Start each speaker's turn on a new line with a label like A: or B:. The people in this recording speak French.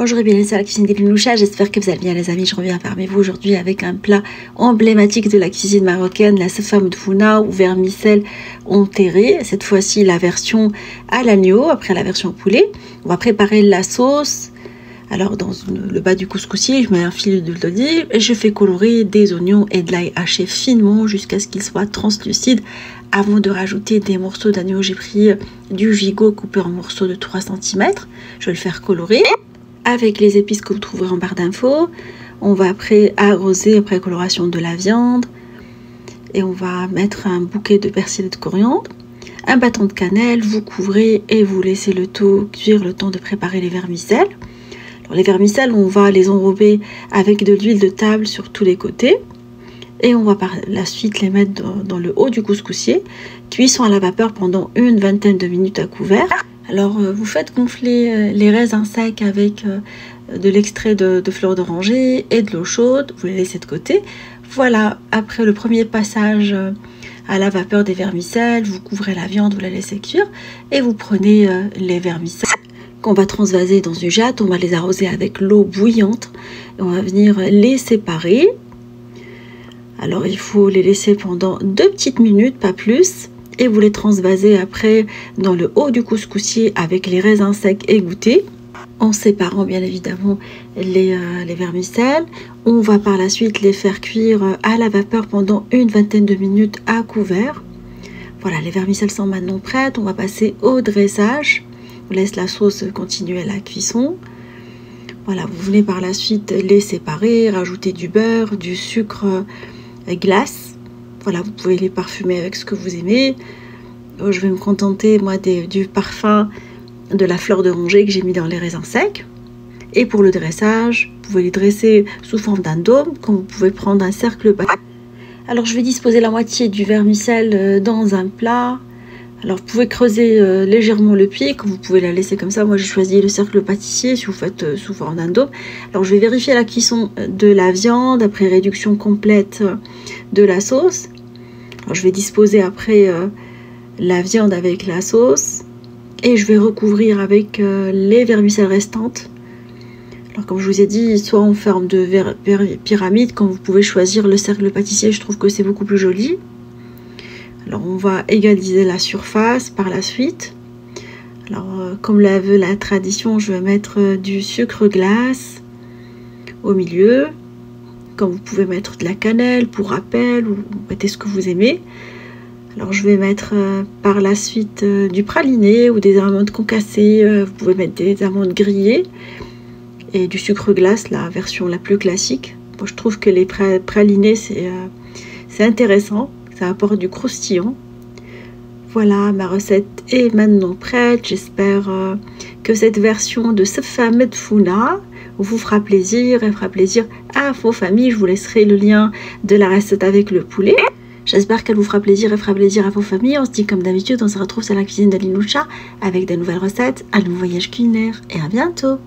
A: Bonjour et bienvenue sur la cuisine d'Elinoucha, j'espère que vous allez bien les amis. Je reviens parmi vous aujourd'hui avec un plat emblématique de la cuisine marocaine, la sefa mdfouna ou vermicelle enterrée. Cette fois-ci la version à l'agneau, après la version poulet. On va préparer la sauce. Alors dans le bas du couscoussier, je mets un filet d'huile d'olive et je fais colorer des oignons et de l'ail haché finement jusqu'à ce qu'ils soient translucides. Avant de rajouter des morceaux d'agneau, j'ai pris du gigot coupé en morceaux de 3 cm. Je vais le faire colorer avec les épices que vous trouverez en barre d'infos. On va après arroser après coloration de la viande et on va mettre un bouquet de persil et de coriandre, un bâton de cannelle. Vous couvrez et vous laissez le tout cuire le temps de préparer les vermicelles. Alors, les vermicelles, on va les enrober avec de l'huile de table sur tous les côtés et on va par la suite les mettre dans le haut du couscoussier. Cuisson à la vapeur pendant une vingtaine de minutes à couvert. Alors vous faites gonfler les raisins secs avec de l'extrait de fleurs d'oranger et de l'eau chaude. Vous les laissez de côté. Voilà, après le premier passage à la vapeur des vermicelles, vous couvrez la viande, vous la laissez cuire et vous prenez les vermicelles qu'on va transvaser dans une jatte. On va les arroser avec l'eau bouillante et on va venir les séparer. Alors il faut les laisser pendant 2 petites minutes, pas plus. Et vous les transvasez après dans le haut du couscoussier avec les raisins secs égouttés, en séparant bien évidemment les vermicelles. On va par la suite les faire cuire à la vapeur pendant une vingtaine de minutes à couvert. Voilà, les vermicelles sont maintenant prêtes. On va passer au dressage. On laisse la sauce continuer la cuisson. Voilà, vous venez par la suite les séparer, rajouter du beurre, du sucre glace. Voilà, vous pouvez les parfumer avec ce que vous aimez. Je vais me contenter, moi, du parfum de la fleur d'oranger que j'ai mis dans les raisins secs. Et pour le dressage, vous pouvez les dresser sous forme d'un dôme, comme vous pouvez prendre un cercle pâtissier. Alors, je vais disposer la moitié du vermicelle dans un plat. Alors, vous pouvez creuser légèrement le pic, vous pouvez la laisser comme ça. Moi, j'ai choisi le cercle pâtissier si vous faites sous forme d'un dôme. Alors, je vais vérifier la cuisson de la viande après réduction complète de la sauce. Alors, je vais disposer après la viande avec la sauce et je vais recouvrir avec les vermicelles restantes. Alors, comme je vous ai dit, soit en forme de pyramide, quand vous pouvez choisir le cercle pâtissier, je trouve que c'est beaucoup plus joli. Alors, on va égaliser la surface par la suite. Alors, comme la veut la tradition, je vais mettre du sucre glace au milieu. Comme vous pouvez mettre de la cannelle pour rappel ou mettez ce que vous aimez. Alors, je vais mettre par la suite du praliné ou des amandes concassées. Vous pouvez mettre des amandes grillées et du sucre glace, la version la plus classique. Moi, je trouve que les pralinés, c'est intéressant. Ça apporte du croustillant. Voilà, ma recette est maintenant prête. J'espère que cette version de sefa mdfouna vous fera plaisir et fera plaisir à vos familles. Je vous laisserai le lien de la recette avec le poulet. J'espère qu'elle vous fera plaisir et fera plaisir à vos familles. On se dit comme d'habitude, on se retrouve sur la cuisine d'Elinoucha avec de nouvelles recettes, un nouveau voyage culinaire et à bientôt.